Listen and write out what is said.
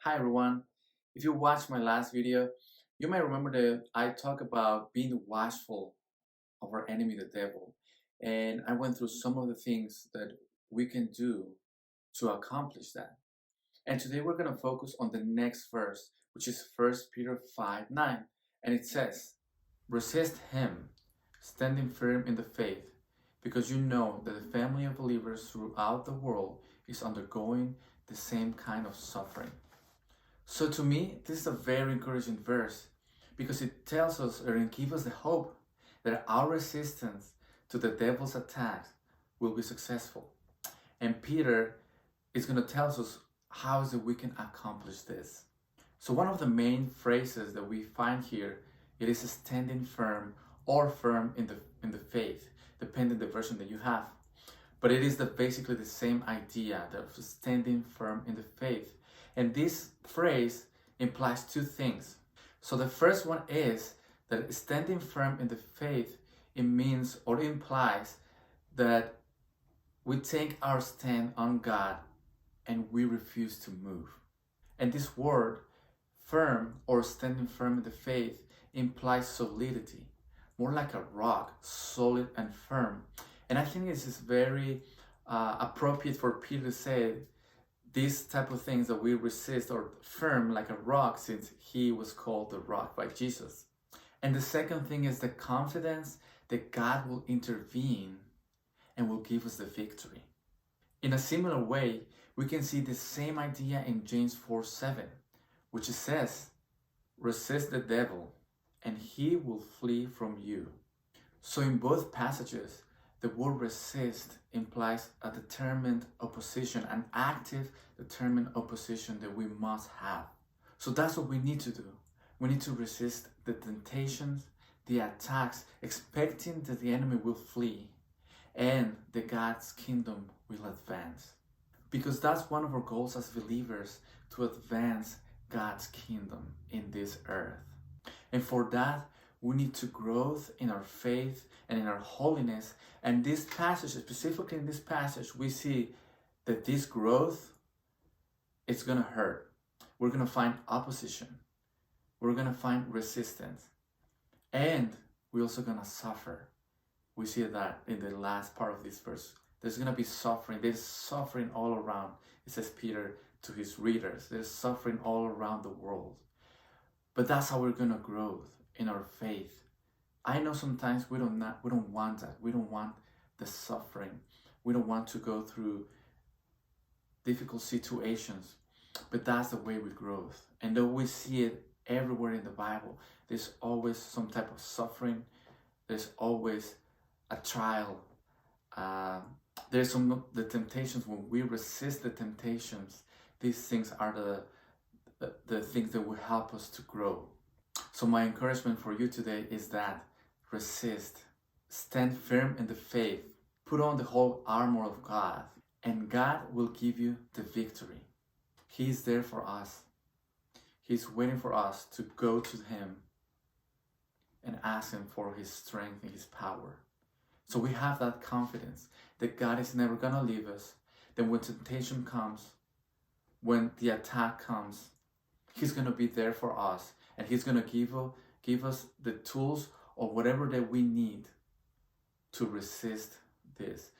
Hi everyone. If you watched my last video, you might remember that I talked about being watchful of our enemy, the devil. And I went through some of the things that we can do to accomplish that. And today we're going to focus on the next verse, which is 1 Peter 5:9. And it says, resist him, standing firm in the faith, because you know that the family of believers throughout the world is undergoing the same kind of suffering. So to me, this is a very encouraging verse because it tells us or it gives us the hope that our resistance to the devil's attacks will be successful. And Peter is going to tell us how is it we can accomplish this. So one of the main phrases that we find here, it is standing firm or firm in the faith, depending the version that you have. But it is basically the same idea of standing firm in the faith. And this phrase implies two things. So the first one is that standing firm in the faith, it means or implies that we take our stand on God and we refuse to move. And this word, firm or standing firm in the faith, implies solidity, more like a rock, solid and firm. And I think this is very appropriate for Peter to say these type of things that we resist or firm like a rock, since he was called the rock by Jesus. And the second thing is the confidence that God will intervene and will give us the victory. In a similar way, we can see the same idea in James 4:7, which says, resist the devil and he will flee from you. So in both passages, the word resist implies a determined opposition, an active, determined opposition that we must have. So that's what we need to do. We need to resist the temptations, the attacks, expecting that the enemy will flee and that God's kingdom will advance. Because that's one of our goals as believers, to advance God's kingdom in this earth. And for that, we need to grow in our faith and in our holiness. And this passage, specifically in this passage, we see that this growth is going to hurt. We're going to find opposition. We're going to find resistance. And we're also going to suffer. We see that in the last part of this verse. There's going to be suffering. There's suffering all around. It says Peter to his readers. There's suffering all around the world. But that's how we're going to grow in our faith. I know sometimes we don't want that. We don't want the suffering. We don't want to go through difficult situations. But that's the way we grow. And though we see it everywhere in the Bible, there's always some type of suffering. There's always a trial. There's the temptations. When we resist the temptations, these things are the things that will help us to grow. So my encouragement for you today is that resist, stand firm in the faith, put on the whole armor of God, and God will give you the victory. He's there for us. He's waiting for us to go to Him and ask Him for His strength and His power. So we have that confidence that God is never going to leave us. Then when temptation comes, when the attack comes, He's going to be there for us, and He's going to give us the tools or whatever that we need to resist this.